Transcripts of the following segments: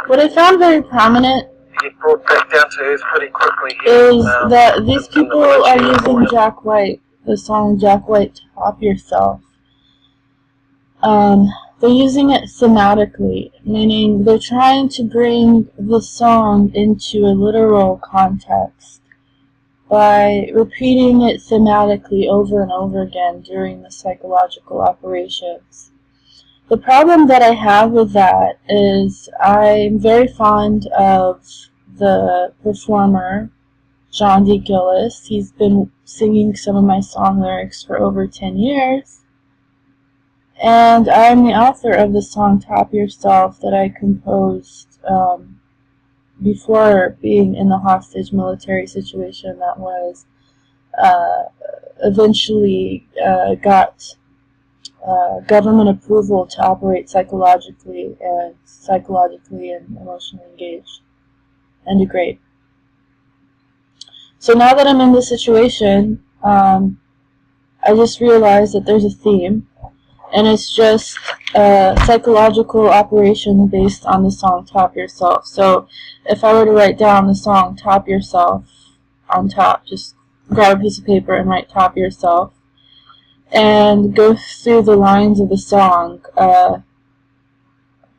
What I found very prominent he brought back down to earth pretty quickly is that these people are using Jack White, the song Jack White, Top Yourself. They're using it thematically, meaning they're trying to bring the song into a literal context by repeating it thematically over and over again during the psychological operations. The problem that I have with that is I'm very fond of the performer, John D. Gillis. He's been singing some of my song lyrics for over 10 years. And I'm the author of the song Top Yourself that I composed before being in the hostage military situation that was eventually got government approval to operate psychologically and emotionally engage and degrade. So now that I'm in this situation, I just realized that there's a theme, and it's just a psychological operation based on the song Top Yourself. So if I were to write down the song Top Yourself on top, just grab a piece of paper and write Top Yourself, and go through the lines of the song.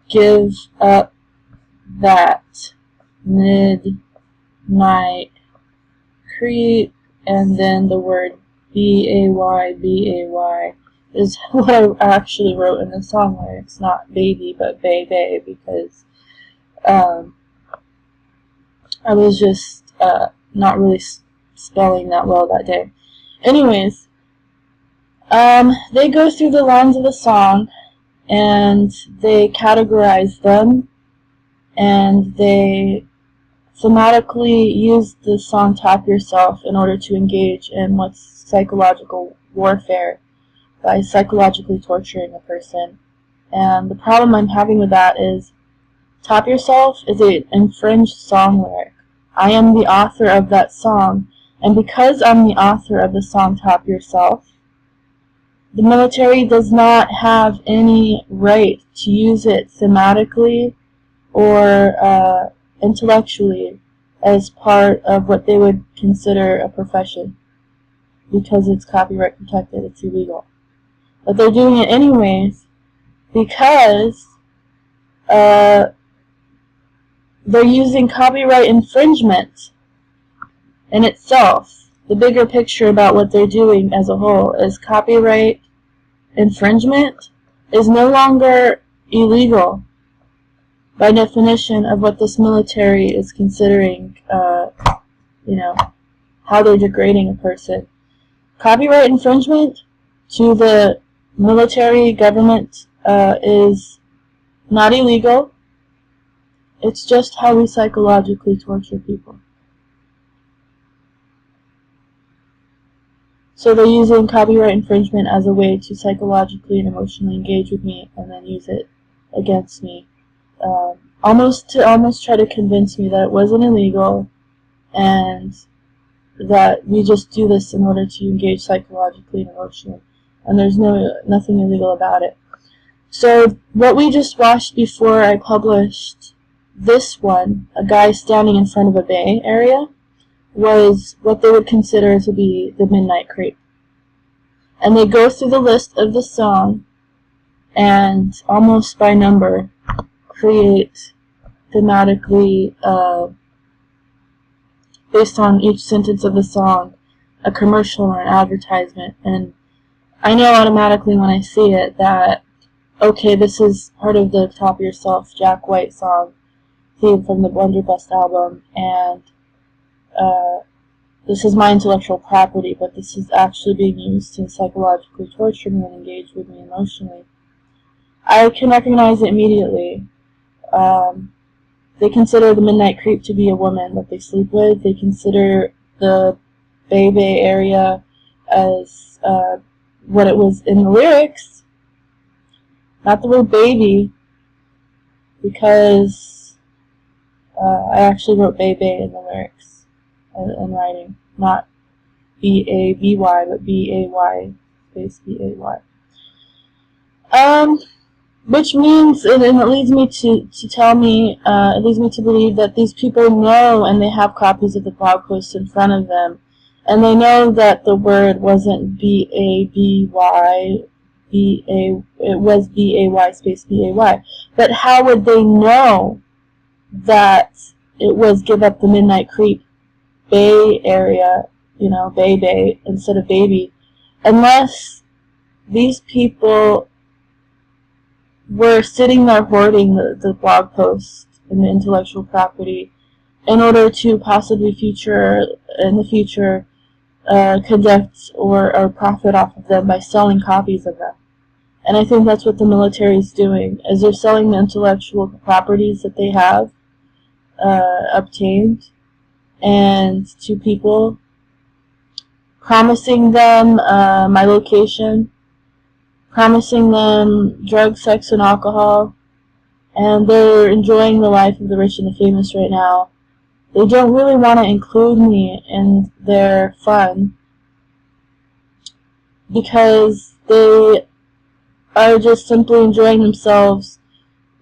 Give up that midnight creep, and then the word B-A-Y, B-A-Y is what I actually wrote in the song lyrics, not baby, but baby, because I was just not really spelling that well that day. Anyways, they go through the lines of the song, and they categorize them, and they thematically use the song Top Yourself in order to engage in what's psychological warfare by psychologically torturing a person. And the problem I'm having with that is Top Yourself is an infringed song lyric. I am the author of that song, and because I'm the author of the song Top Yourself, the military does not have any right to use it thematically or intellectually as part of what they would consider a profession, because it's copyright protected, it's illegal. But they're doing it anyways because they're using copyright infringement in itself. The bigger picture about what they're doing as a whole is copyright infringement is no longer illegal by definition of what this military is considering, how they're degrading a person. Copyright infringement to the military government is not illegal. It's just how we psychologically torture people. So they're using copyright infringement as a way to psychologically and emotionally engage with me and then use it against me. Almost try to convince me that it wasn't illegal and that we just do this in order to engage psychologically and emotionally. And there's nothing illegal about it. So what we just watched before I published this one, a guy standing in front of a bay area, was what they would consider to be the midnight creep. And they go through the list of the song and almost by number create thematically, based on each sentence of the song, a commercial or an advertisement. And I know automatically when I see it that, okay, this is part of the Top Yourself Jack White song theme from the Blunderbuss album, and this is my intellectual property, but this is actually being used to psychologically torture me and engage with me emotionally. I can recognize it immediately. They consider the midnight creep to be a woman that they sleep with. They consider the Bay area as what it was in the lyrics, not the word baby, because I actually wrote Bay in the lyrics in writing, not B-A-B-Y, but B-A-Y space B-A-Y. which means, and it leads me it leads me to believe that these people know, and they have copies of the blog post in front of them, and they know that the word wasn't B-A-B-Y, it was B-A-Y space B-A-Y. But how would they know that it was Give Up the Midnight Creep, Bay Area, Bay, instead of baby, unless these people were sitting there hoarding the blog post and the intellectual property in order to possibly in the future conduct or profit off of them by selling copies of them. And I think that's what the military is doing, is they're selling the intellectual properties that they have obtained and to people, promising them my location, promising them drugs, sex, and alcohol, and they're enjoying the life of the rich and the famous right now. They don't really want to include me in their fun because they are just simply enjoying themselves.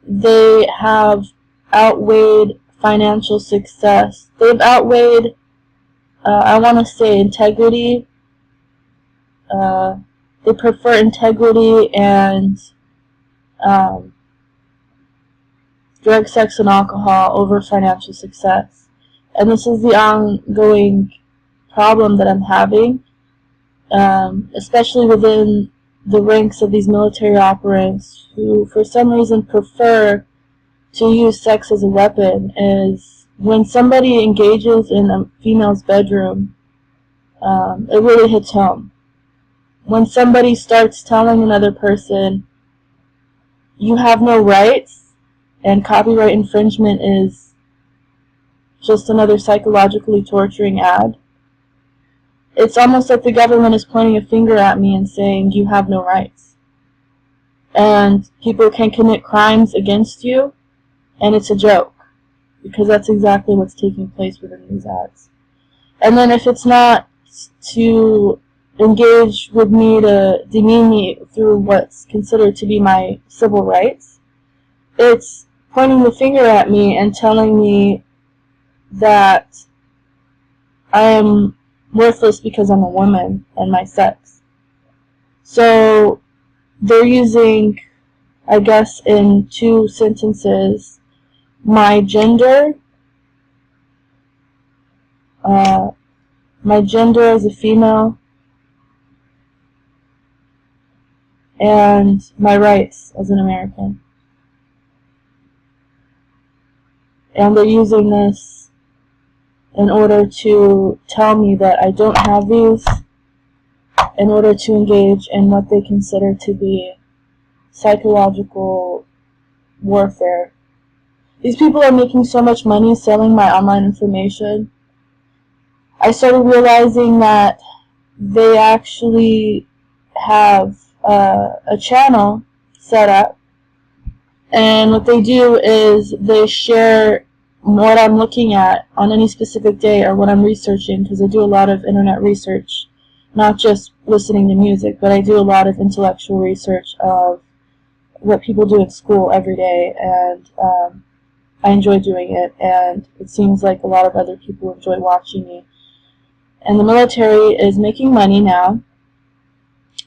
They have outweighed financial success. They've outweighed, I want to say, integrity. They prefer integrity and drug, sex, and alcohol over financial success. And this is the ongoing problem that I'm having, especially within the ranks of these military operants who, for some reason, prefer to use sex as a weapon. Is when somebody engages in a female's bedroom, it really hits home. When somebody starts telling another person, you have no rights, and copyright infringement is just another psychologically torturing ad, it's almost like the government is pointing a finger at me and saying, you have no rights. And people can commit crimes against you, and it's a joke, because that's exactly what's taking place within these ads. And then if it's not to engage with me to demean me through what's considered to be my civil rights, it's pointing the finger at me and telling me that I am worthless because I'm a woman and my sex. So they're using, I guess in 2 sentences, my gender as a female, and my rights as an American. And they're using this in order to tell me that I don't have these, in order to engage in what they consider to be psychological warfare. These people are making so much money selling my online information. I started realizing that they actually have a channel set up, and what they do is they share what I'm looking at on any specific day or what I'm researching, because I do a lot of internet research, not just listening to music, but I do a lot of intellectual research of what people do at school every day, and I enjoy doing it, and it seems like a lot of other people enjoy watching me. And the military is making money now,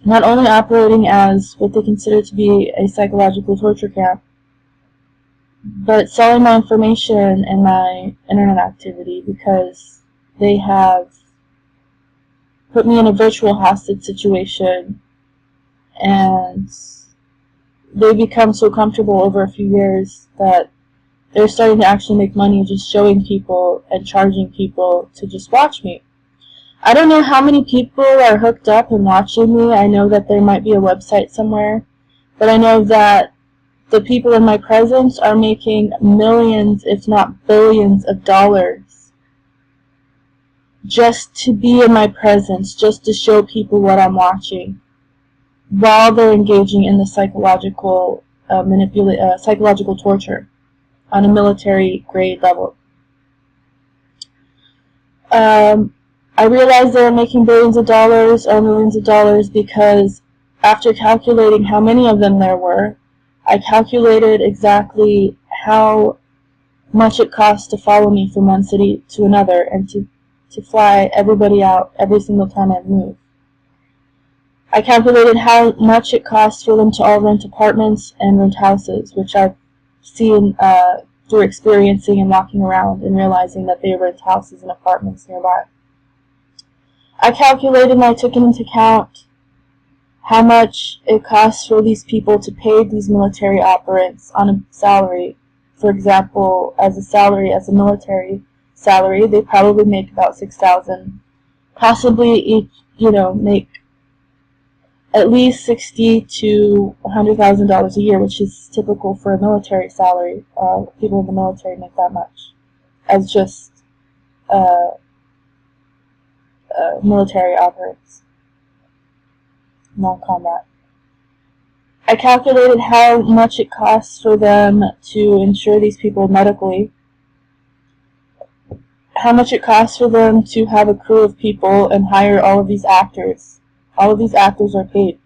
not only operating as what they consider to be a psychological torture camp, but selling my information and my internet activity, because they have put me in a virtual hostage situation, and they become so comfortable over a few years that they're starting to actually make money just showing people and charging people to just watch me. I don't know how many people are hooked up and watching me. I know that there might be a website somewhere, but I know that the people in my presence are making millions, if not billions, of dollars just to be in my presence, just to show people what I'm watching, while they're engaging in the psychological psychological torture on a military grade level. I realized they were making billions of dollars or millions of dollars because after calculating how many of them there were, I calculated exactly how much it costs to follow me from one city to another and to fly everybody out every single time I move. I calculated how much it costs for them to all rent apartments and rent houses, which I've seen through experiencing and walking around and realizing that they rent houses and apartments nearby. I calculated and I took into account how much it costs for these people to pay these military operatives on a salary. For example, as a military salary, they probably make about $6,000, possibly each, make at least $60,000 to $100,000 a year, which is typical for a military salary. People in the military make that much as just military operatives, non-combat. I calculated how much it costs for them to insure these people medically, how much it costs for them to have a crew of people and hire all of these actors. All of these actors are paid.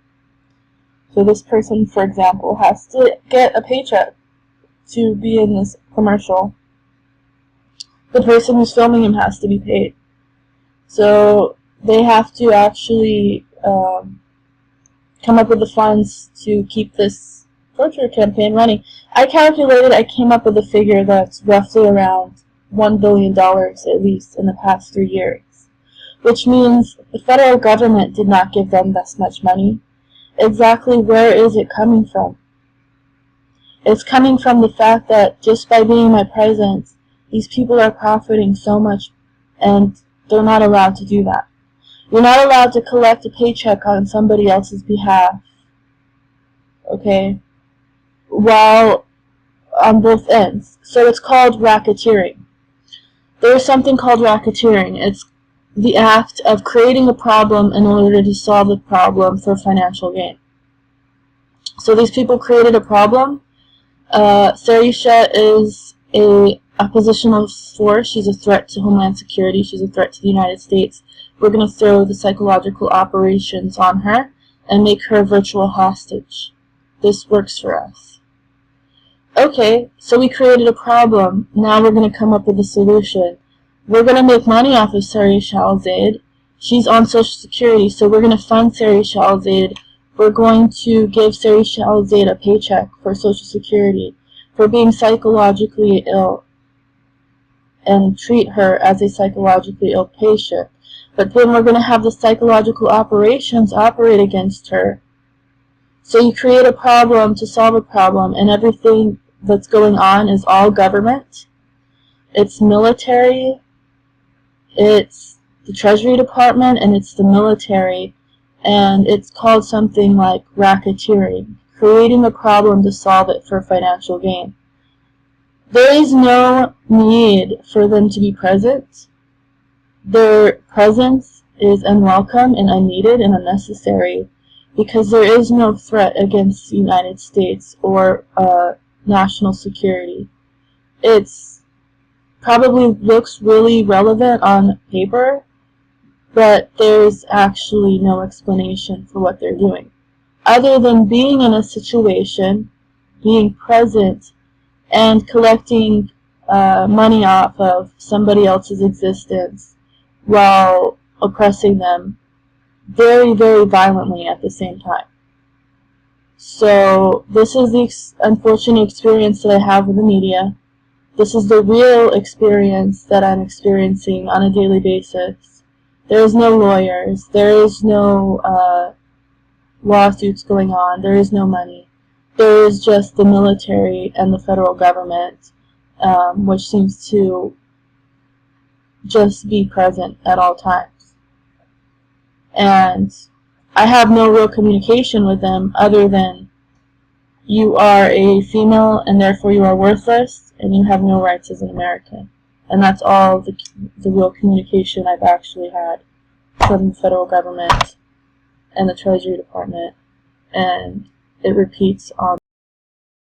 So this person, for example, has to get a paycheck to be in this commercial. The person who's filming him has to be paid. So they have to actually come up with the funds to keep this torture campaign running. I came up with a figure that's roughly around $1 billion at least in the past 3 years, which means the federal government did not give them this much money. Exactly where is it coming from? It's coming from the fact that just by being my presence, these people are profiting so much, and they're not allowed to do that. You're not allowed to collect a paycheck on somebody else's behalf, okay, while on both ends. So it's called racketeering. There's something called racketeering. It's the act of creating a problem in order to solve the problem for financial gain. So these people created a problem. Saraheysha is a oppositional force. She's a threat to Homeland Security. She's a threat to the United States. We're going to throw the psychological operations on her and make her a virtual hostage. This works for us. Okay, so we created a problem. Now we're going to come up with a solution. We're going to make money off of Saraheysha Alzaid. She's on Social Security, so we're going to fund Saraheysha Alzaid. We're going to give Saraheysha Alzaid a paycheck for Social Security for being psychologically ill and treat her as a psychologically ill patient. But then we're going to have the psychological operations operate against her. So you create a problem to solve a problem, and everything that's going on is all government. It's military, it's the Treasury Department, and it's the military, and it's called something like racketeering, creating a problem to solve it for financial gain. There is no need for them to be present. Their presence is unwelcome and unneeded and unnecessary because there is no threat against the United States or national security. It's probably looks really relevant on paper, but there's actually no explanation for what they're doing, other than being in a situation, being present, and collecting money off of somebody else's existence while oppressing them very, very violently at the same time. So this is the unfortunate experience that I have with the media. This is the real experience that I'm experiencing on a daily basis. There is no lawyers. There is no lawsuits going on. There is no money. There is just the military and the federal government, which seems to just be present at all times. And I have no real communication with them other than you are a female and therefore you are worthless and you have no rights as an American. And that's all the real communication I've actually had from the federal government and the Treasury Department. And it repeats on